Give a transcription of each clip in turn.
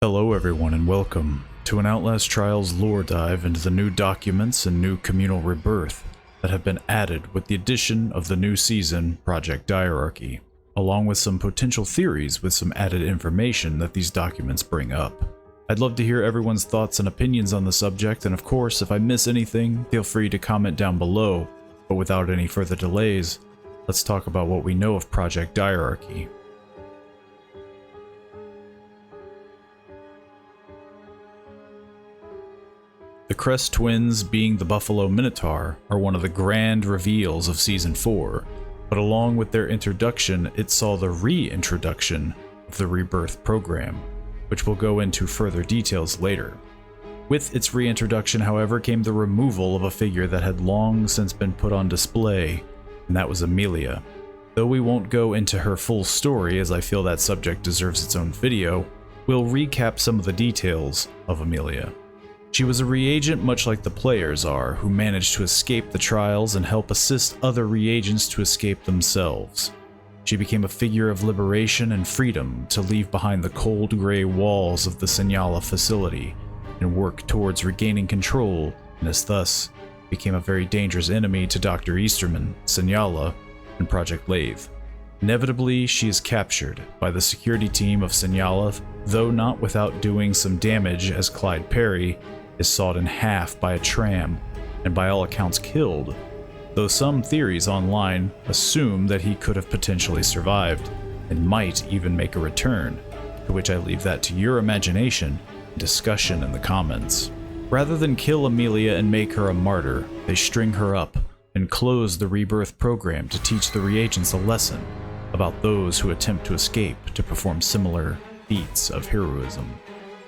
Hello everyone and welcome to an Outlast Trials lore dive into the new documents and new Communal Rebirth that have been added with the addition of the new season, Project Diarchy, along with some potential theories with some added information that these documents bring up. I'd love to hear everyone's thoughts and opinions on the subject, and of course, if I miss anything, feel free to comment down below, but without any further delays, let's talk about what we know of Project Diarchy. The Crest twins, being the Buffalo Minotaur, are one of the grand reveals of Season 4, but along with their introduction, it saw the reintroduction of the Rebirth program, which we'll go into further details later. With its reintroduction, however, came the removal of a figure that had long since been put on display, and that was Amelia. Though we won't go into her full story, as I feel that subject deserves its own video, we'll recap some of the details of Amelia. She was a reagent much like the players are, who managed to escape the trials and help assist other reagents to escape themselves. She became a figure of liberation and freedom to leave behind the cold gray walls of the Senyala facility and work towards regaining control, and as thus became a very dangerous enemy to Dr. Easterman, Senyala, and Project Lathe. Inevitably, she is captured by the security team of Senyala, though not without doing some damage, as Clyde Perry is sawed in half by a tram and by all accounts killed, though some theories online assume that he could have potentially survived and might even make a return, to which I leave that to your imagination and discussion in the comments. Rather than kill Amelia and make her a martyr, they string her up and close the Rebirth program to teach the reagents a lesson about those who attempt to escape to perform similar feats of heroism.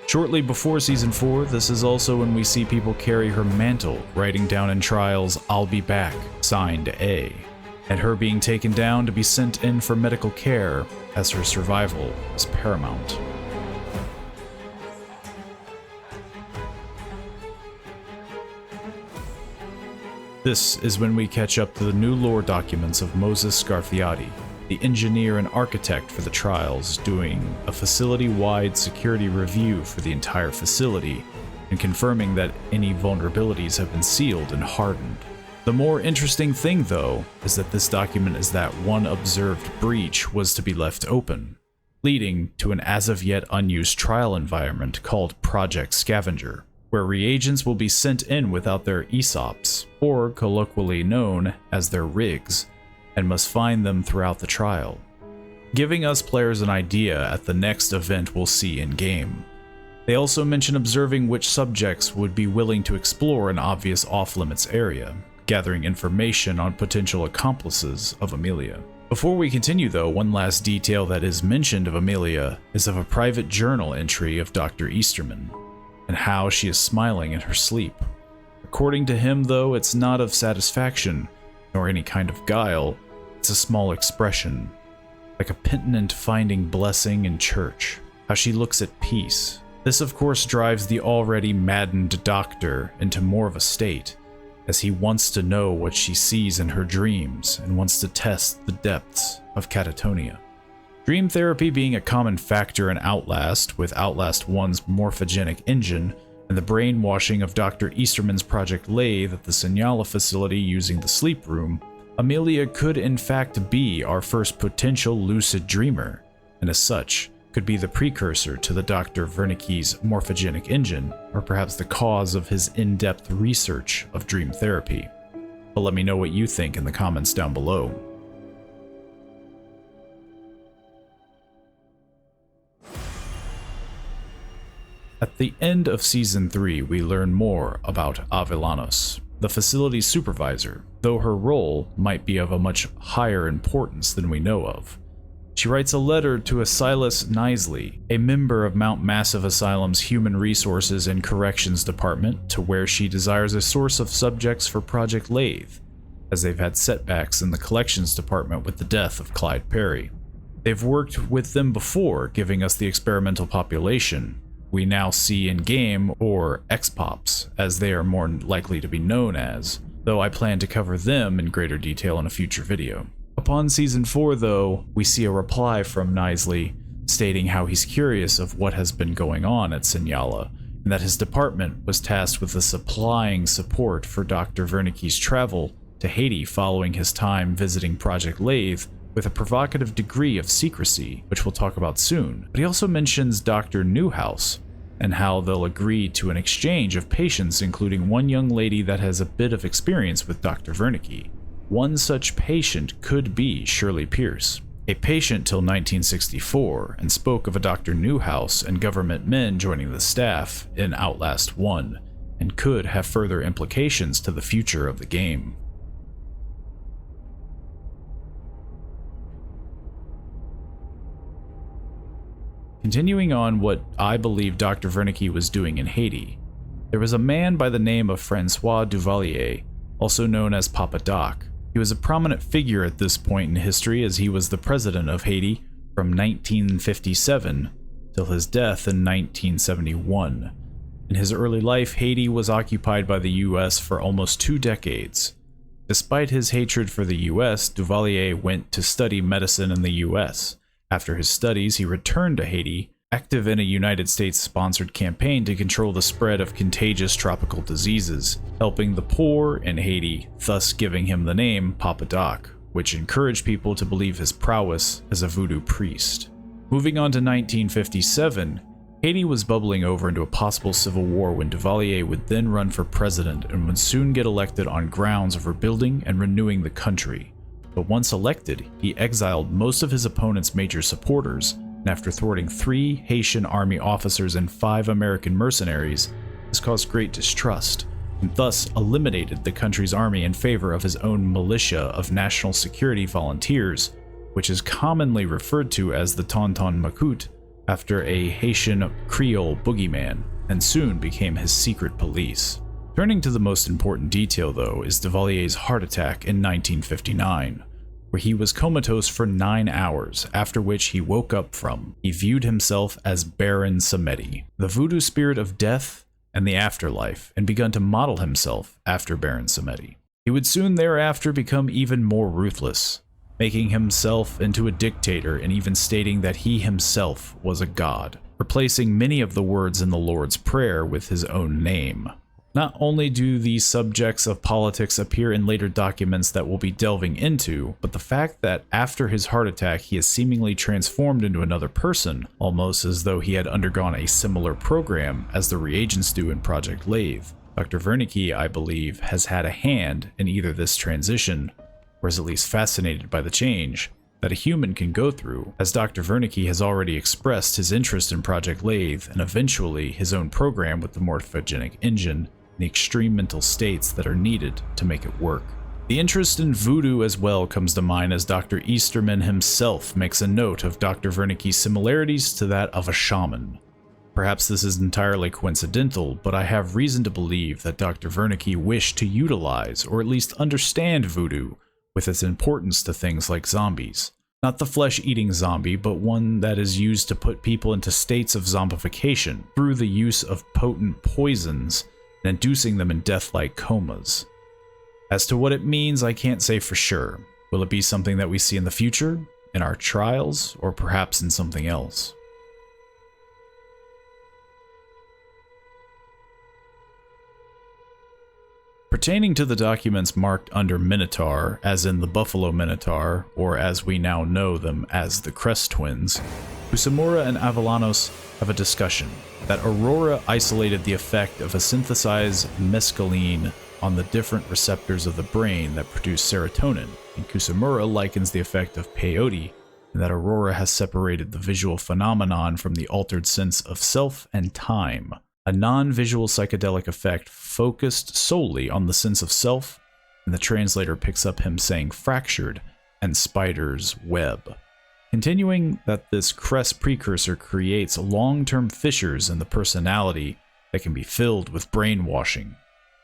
Shortly before Season 4, this is also when we see people carry her mantle, writing down in trials, "I'll be back," signed A, and her being taken down to be sent in for medical care, as her survival is paramount. This is when we catch up to the new lore documents of Moses Scarfiati, the engineer and architect for the trials, doing a facility-wide security review for the entire facility and confirming that any vulnerabilities have been sealed and hardened. The more interesting thing, though, is that this document is that one observed breach was to be left open, leading to an as-of-yet unused trial environment called Project Scavenger, where reagents will be sent in without their ESOPs, or colloquially known as their rigs, and must find them throughout the trial, giving us players an idea at the next event we'll see in-game. They also mention observing which subjects would be willing to explore an obvious off-limits area, gathering information on potential accomplices of Amelia. Before we continue though, one last detail that is mentioned of Amelia is of a private journal entry of Dr. Easterman, and how she is smiling in her sleep. According to him though, it's not of satisfaction, nor any kind of guile. It's a small expression, like a penitent finding blessing in church, how she looks at peace. This of course drives the already maddened doctor into more of a state, as he wants to know what she sees in her dreams and wants to test the depths of catatonia. Dream therapy being a common factor in Outlast, with Outlast 1's morphogenic engine and the brainwashing of Dr. Easterman's Project Lathe at the Senyala facility using the sleep room, Amelia could in fact be our first potential lucid dreamer, and as such, could be the precursor to the Dr. Wernicke's morphogenic engine, or perhaps the cause of his in-depth research of dream therapy. But let me know what you think in the comments down below. At the end of Season 3, we learn more about Avellanos, the facility's supervisor, though her role might be of a much higher importance than we know of. She writes a letter to a Silas Knisley, a member of Mount Massive Asylum's Human Resources and Corrections Department, to where she desires a source of subjects for Project Lathe, as they've had setbacks in the collections department with the death of Clyde Perry. They've worked with them before, giving us the experimental population we now see in-game, or X-Pops, as they are more likely to be known as, though I plan to cover them in greater detail in a future video. Upon Season 4 though, we see a reply from Knisley stating how he's curious of what has been going on at Signala, and that his department was tasked with supplying support for Dr. Wernicke's travel to Haiti following his time visiting Project Lathe with a provocative degree of secrecy, which we'll talk about soon. But he also mentions Dr. Newhouse, and how they'll agree to an exchange of patients, including one young lady that has a bit of experience with Dr. Wernicke. One such patient could be Shirley Pierce, a patient till 1964, and spoke of a Dr. Newhouse and government men joining the staff in Outlast 1, and could have further implications to the future of the game. Continuing on what I believe Dr. Wernicke was doing in Haiti, there was a man by the name of Francois Duvalier, also known as Papa Doc. He was a prominent figure at this point in history, as he was the president of Haiti from 1957 till his death in 1971. In his early life, Haiti was occupied by the US for almost 2 decades. Despite his hatred for the US, Duvalier went to study medicine in the US. After his studies, he returned to Haiti, active in a United States-sponsored campaign to control the spread of contagious tropical diseases, helping the poor in Haiti, thus giving him the name Papa Doc, which encouraged people to believe his prowess as a voodoo priest. Moving on to 1957, Haiti was bubbling over into a possible civil war when Duvalier would then run for president and would soon get elected on grounds of rebuilding and renewing the country. But once elected, he exiled most of his opponent's major supporters, and after thwarting 3 Haitian army officers and 5 American mercenaries, this caused great distrust, and thus eliminated the country's army in favor of his own militia of national security volunteers, which is commonly referred to as the Tonton Macoute, after a Haitian Creole boogeyman, and soon became his secret police. Turning to the most important detail, though, is Duvalier's heart attack in 1959, where he was comatose for 9 hours, after which he woke up from. He viewed himself as Baron Samedi, the voodoo spirit of death and the afterlife, and begun to model himself after Baron Samedi. He would soon thereafter become even more ruthless, making himself into a dictator and even stating that he himself was a god, replacing many of the words in the Lord's Prayer with his own name. Not only do these subjects of politics appear in later documents that we'll be delving into, but the fact that after his heart attack he is seemingly transformed into another person, almost as though he had undergone a similar program as the reagents do in Project Lathe. Dr. Wernicke, I believe, has had a hand in either this transition, or is at least fascinated by the change that a human can go through, as Dr. Wernicke has already expressed his interest in Project Lathe and eventually his own program with the morphogenic engine, the extreme mental states that are needed to make it work. The interest in voodoo as well comes to mind, as Dr. Easterman himself makes a note of Dr. Wernicke's similarities to that of a shaman. Perhaps this is entirely coincidental, but I have reason to believe that Dr. Wernicke wished to utilize, or at least understand, voodoo with its importance to things like zombies. Not the flesh-eating zombie, but one that is used to put people into states of zombification through the use of potent poisons and inducing them in death-like comas. As to what it means, I can't say for sure. Will it be something that we see in the future, in our trials, or perhaps in something else? Pertaining to the documents marked under Minotaur, as in the Buffalo Minotaur, or as we now know them as the Crest Twins, Kusamura and Avellanos have a discussion that Aurora isolated the effect of a synthesized mescaline on the different receptors of the brain that produce serotonin, and Kusamura likens the effect of peyote, and that Aurora has separated the visual phenomenon from the altered sense of self and time, a non-visual psychedelic effect focused solely on the sense of self, and the translator picks up him saying fractured and spider's web. Continuing that this Crest precursor creates long-term fissures in the personality that can be filled with brainwashing.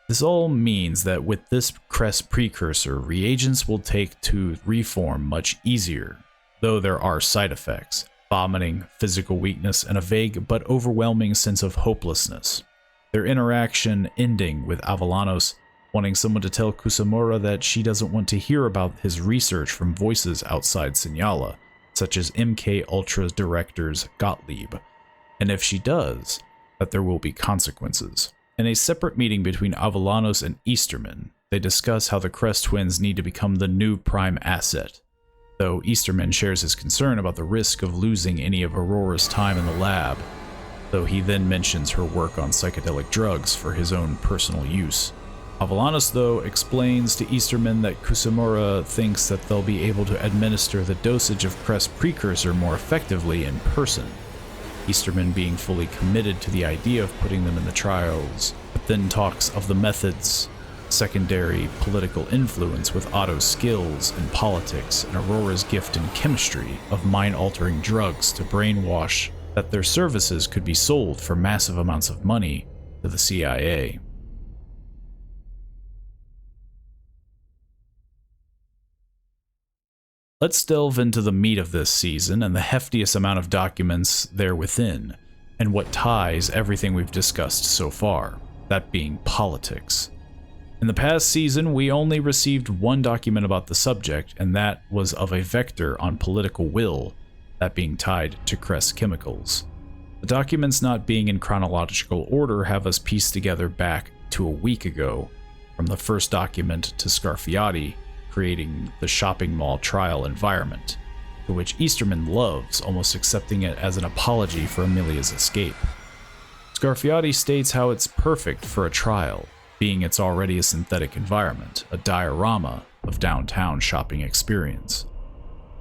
This all means that with this Crest precursor, reagents will take to reform much easier, though there are side effects: vomiting, physical weakness, and a vague but overwhelming sense of hopelessness. Their interaction ending with Avellanos wanting someone to tell Kusamura that she doesn't want to hear about his research from voices outside Signala, such as MK Ultra directors Gottlieb, and if she does, that there will be consequences. In a separate meeting between Avellanos and Easterman, they discuss how the Crest twins need to become the new prime asset, though Easterman shares his concern about the risk of losing any of Aurora's time in the lab, though he then mentions her work on psychedelic drugs for his own personal use. Avellanos, though, explains to Easterman that Kusamura thinks that they'll be able to administer the dosage of Crest precursor more effectively in person, Easterman being fully committed to the idea of putting them in the trials, but then talks of the methods, secondary political influence with Otto's skills in politics and Aurora's gift in chemistry of mind-altering drugs to brainwash that their services could be sold for massive amounts of money to the CIA. Let's delve into the meat of this season and the heftiest amount of documents there within, and what ties everything we've discussed so far, that being politics. In the past season, we only received one document about the subject, and that was of a vector on political will, that being tied to Crest chemicals. The documents not being in chronological order have us pieced together back to a week ago, from the first document to Scarfiotti, creating the shopping mall trial environment, to which Easterman loves, almost accepting it as an apology for Amelia's escape. Scarfiotti states how it's perfect for a trial, being it's already a synthetic environment, a diorama of downtown shopping experience.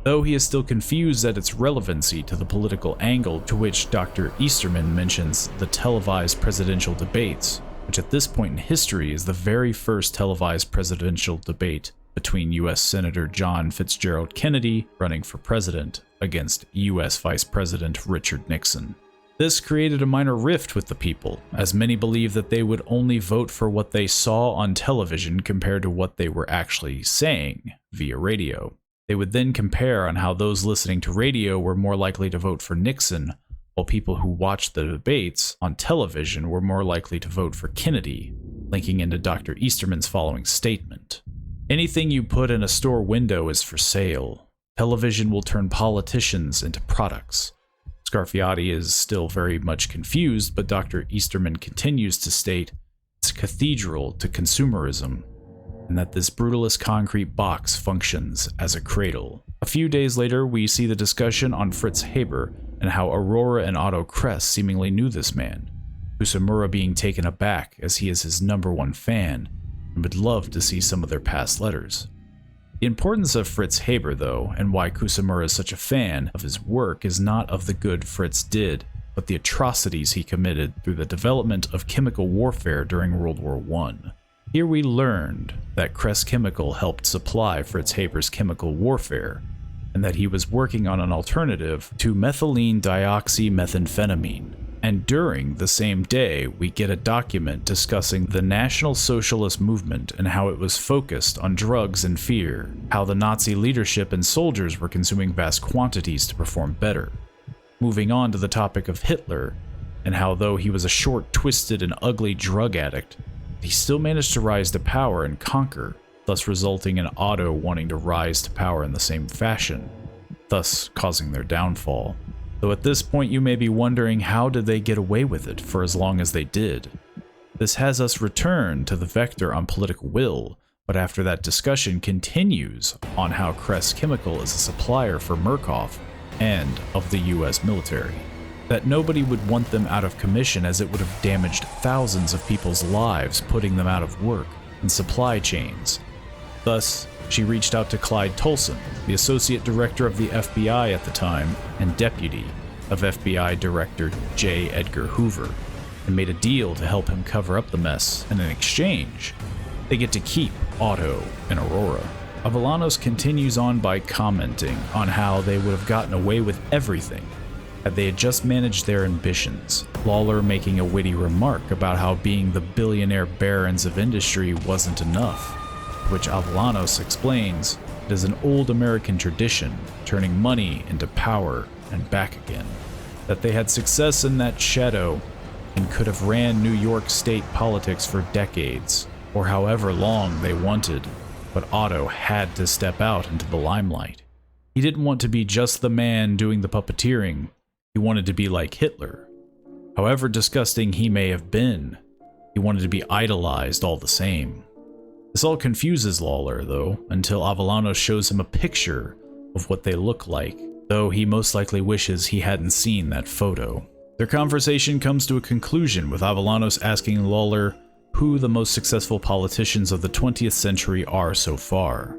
Though he is still confused at its relevancy to the political angle to which Dr. Easterman mentions the televised presidential debates, which at this point in history is the very first televised presidential debate between U.S. Senator John Fitzgerald Kennedy running for president against U.S. Vice President Richard Nixon. This created a minor rift with the people, as many believe that they would only vote for what they saw on television compared to what they were actually saying via radio. They would then compare on how those listening to radio were more likely to vote for Nixon, while people who watched the debates on television were more likely to vote for Kennedy, linking into Dr. Easterman's following statement. Anything you put in a store window is for sale. Television will turn politicians into products. Scarfiotti is still very much confused, but Dr. Easterman continues to state it's a cathedral to consumerism, and that this brutalist concrete box functions as a cradle. A few days later, we see the discussion on Fritz Haber and how Aurora and Otto Kress seemingly knew this man, Kusamura being taken aback as he is his #1 fan and would love to see some of their past letters. The importance of Fritz Haber, though, and why Kusamura is such a fan of his work is not of the good Fritz did, but the atrocities he committed through the development of chemical warfare during World War I. Here we learned that Kress Chemical helped supply Fritz Haber's chemical warfare, and that he was working on an alternative to methylene dioxymethamphetamine. And during the same day, we get a document discussing the National Socialist movement and how it was focused on drugs and fear, how the Nazi leadership and soldiers were consuming vast quantities to perform better. Moving on to the topic of Hitler, and how though he was a short, twisted, and ugly drug addict, he still managed to rise to power and conquer, thus resulting in Otto wanting to rise to power in the same fashion, thus causing their downfall. Though at this point you may be wondering how did they get away with it for as long as they did. This has us return to the vector on political will, but after that discussion continues on how Kress Chemical is a supplier for Murkoff and of the US military. That nobody would want them out of commission as it would have damaged thousands of people's lives, putting them out of work and supply chains. Thus, she reached out to Clyde Tolson, the associate director of the FBI at the time and deputy of FBI Director J. Edgar Hoover, and made a deal to help him cover up the mess, and in exchange, they get to keep Otto and Aurora. Avellanos continues on by commenting on how they would have gotten away with everything had they had just managed their ambitions, Lawler making a witty remark about how being the billionaire barons of industry wasn't enough, which Avellanos explains it is an old American tradition, turning money into power and back again. That they had success in that shadow and could have ran New York state politics for decades, or however long they wanted, but Otto had to step out into the limelight. He didn't want to be just the man doing the puppeteering. He wanted to be like Hitler. However disgusting he may have been, he wanted to be idolized all the same. This all confuses Lawler, though, until Avellanos shows him a picture of what they look like, though he most likely wishes he hadn't seen that photo. Their conversation comes to a conclusion with Avellanos asking Lawler who the most successful politicians of the 20th century are so far.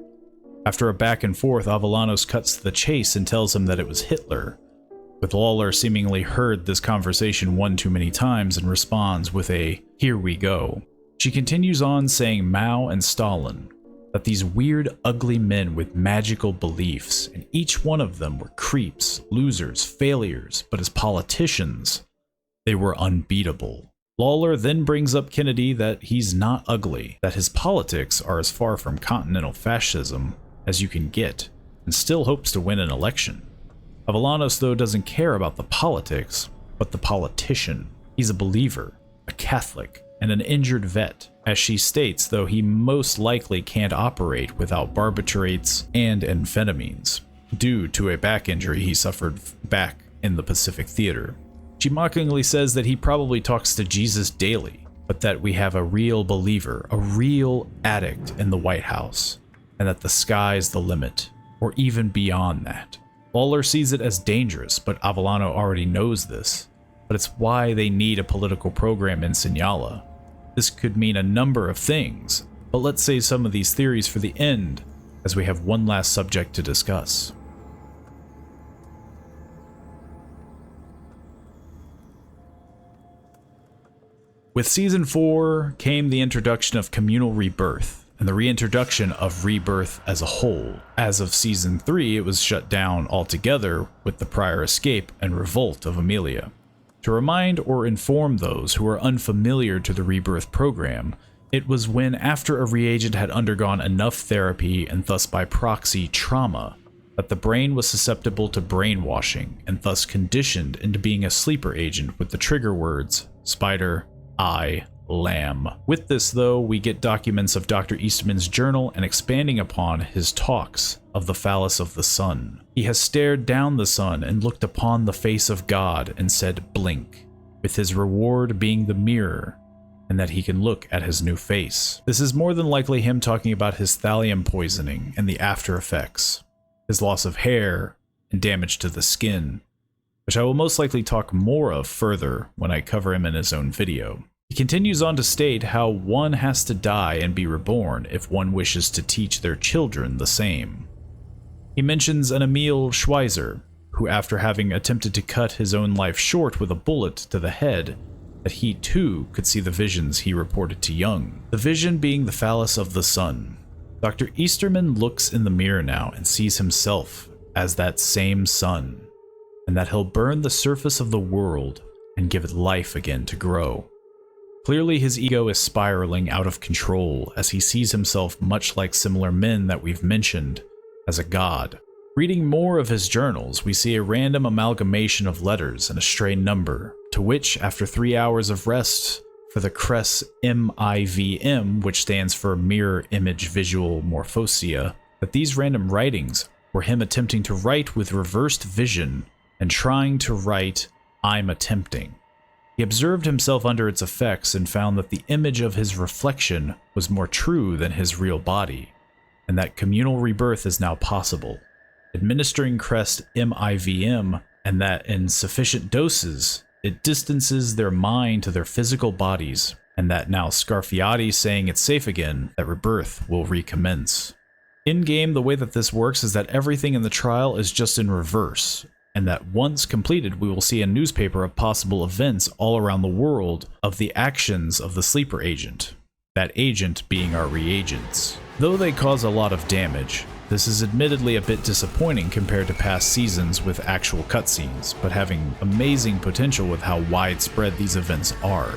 After a back and forth, Avellanos cuts to the chase and tells him that it was Hitler, with Lawler seemingly heard this conversation one too many times and responds with a "here we go." She continues on saying Mao and Stalin, that these weird, ugly men with magical beliefs, and each one of them were creeps, losers, failures, but as politicians, they were unbeatable. Lawler then brings up Kennedy that he's not ugly, that his politics are as far from continental fascism as you can get, and still hopes to win an election. Avellanos, though, doesn't care about the politics, but the politician. He's a believer, a Catholic, and an injured vet. As she states, though, he most likely can't operate without barbiturates and amphetamines, due to a back injury he suffered back in the Pacific Theater. She mockingly says that he probably talks to Jesus daily, but that we have a real believer, a real addict in the White House, and that the sky's the limit, or even beyond that. Lawler sees it as dangerous, but Avellano already knows this, but it's why they need a political program in Signala. This could mean a number of things, but let's save some of these theories for the end, as we have one last subject to discuss. With Season 4 came the introduction of Communal Rebirth, and the reintroduction of Rebirth as a whole. As of Season 3, it was shut down altogether with the prior escape and revolt of Amelia. To remind or inform those who are unfamiliar to the Rebirth program, it was when after a reagent had undergone enough therapy and thus by proxy trauma, that the brain was susceptible to brainwashing and thus conditioned into being a sleeper agent with the trigger words spider, eye, lamb. With this, though, we get documents of Dr. Eastman's journal and expanding upon his talks of the phallus of the sun. He has stared down the sun and looked upon the face of God and said blink, with his reward being the mirror, and that he can look at his new face. This is more than likely him talking about his thallium poisoning and the after effects, his loss of hair, and damage to the skin, which I will most likely talk more of further when I cover him in his own video. He continues on to state how one has to die and be reborn if one wishes to teach their children the same. He mentions an Emil Schweizer, who after having attempted to cut his own life short with a bullet to the head, that he too could see the visions he reported to Jung, the vision being the phallus of the sun. Dr. Easterman looks in the mirror now and sees himself as that same sun, and that he'll burn the surface of the world and give it life again to grow. Clearly his ego is spiraling out of control as he sees himself much like similar men that we've mentioned, as a god. Reading more of his journals, we see a random amalgamation of letters and a stray number, to which, after 3 hours of rest for the crest MIVM, which stands for Mirror Image Visual Morphosia, that these random writings were him attempting to write with reversed vision and trying to write I'm attempting. He observed himself under its effects and found that the image of his reflection was more true than his real body, and that communal rebirth is now possible, administering crest MIVM, and that in sufficient doses, it distances their mind to their physical bodies, and that now Scarfiati saying it's safe again, that rebirth will recommence. In-game, the way that this works is that everything in the trial is just in reverse, and that once completed we will see a newspaper of possible events all around the world of the actions of the sleeper agent, that agent being our reagents. Though they cause a lot of damage, this is admittedly a bit disappointing compared to past seasons with actual cutscenes, but having amazing potential with how widespread these events are.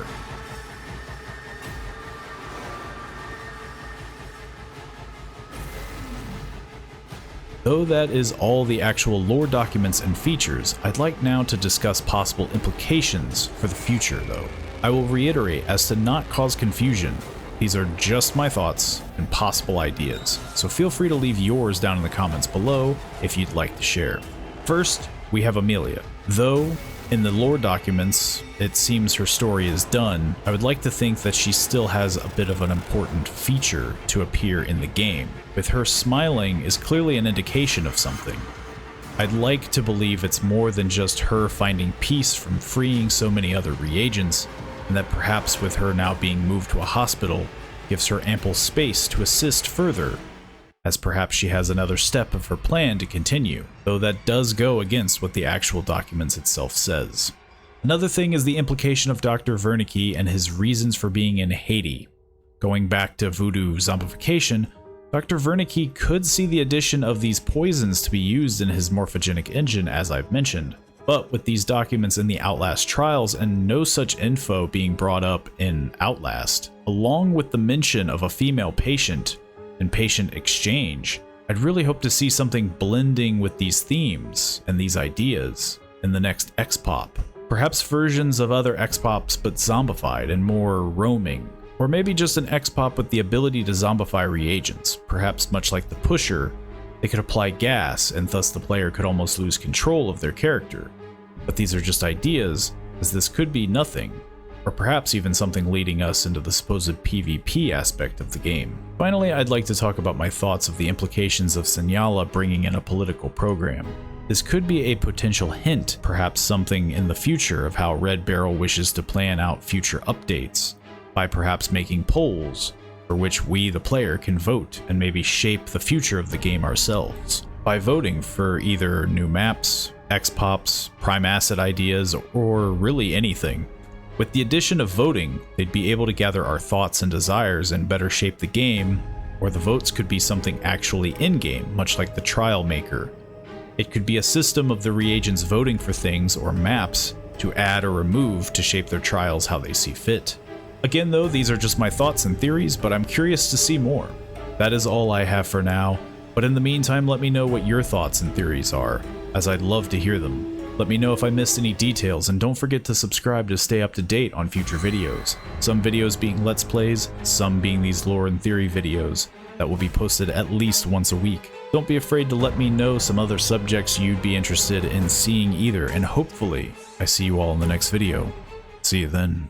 Though that is all the actual lore documents and features, I'd like now to discuss possible implications for the future though. I will reiterate as to not cause confusion, These are just my thoughts and possible ideas, so feel free to leave yours down in the comments below if you'd like to share. First, we have Amelia. Though in the lore documents, it seems her story is done, I would like to think that she still has a bit of an important feature to appear in the game. With her smiling is clearly an indication of something. I'd like to believe it's more than just her finding peace from freeing so many other reagents, and that perhaps with her now being moved to a hospital, gives her ample space to assist further, as perhaps she has another step of her plan to continue, though that does go against what the actual documents itself says. Another thing is the implication of Dr. Wernicke and his reasons for being in Haiti. Going back to voodoo zombification, Dr. Wernicke could see the addition of these poisons to be used in his morphogenic engine, as I've mentioned. But with these documents in the Outlast Trials and no such info being brought up in Outlast, along with the mention of a female patient and patient exchange, I'd really hope to see something blending with these themes and these ideas in the next XPOP. Perhaps versions of other XPOPs but zombified and more roaming. Or maybe just an XPOP with the ability to zombify reagents. Perhaps much like the Pusher, they could apply gas and thus the player could almost lose control of their character. But these are just ideas, as this could be nothing, or perhaps even something leading us into the supposed PvP aspect of the game. Finally, I'd like to talk about my thoughts of the implications of Senyala bringing in a political program. This could be a potential hint, perhaps something in the future of how Red Barrel wishes to plan out future updates, by perhaps making polls for which we, the player, can vote and maybe shape the future of the game ourselves. By voting for either new maps, XPOPs, prime asset ideas, or really anything. With the addition of voting, they'd be able to gather our thoughts and desires and better shape the game, or the votes could be something actually in-game, much like the Trial Maker. It could be a system of the reagents voting for things or maps to add or remove to shape their trials how they see fit. Again though, these are just my thoughts and theories, but I'm curious to see more. That is all I have for now, but in the meantime let me know what your thoughts and theories are, as I'd love to hear them. Let me know if I missed any details, and don't forget to subscribe to stay up to date on future videos. Some videos being Let's Plays, some being these lore and theory videos that will be posted at least once a week. Don't be afraid to let me know some other subjects you'd be interested in seeing either, and hopefully I see you all in the next video. See you then.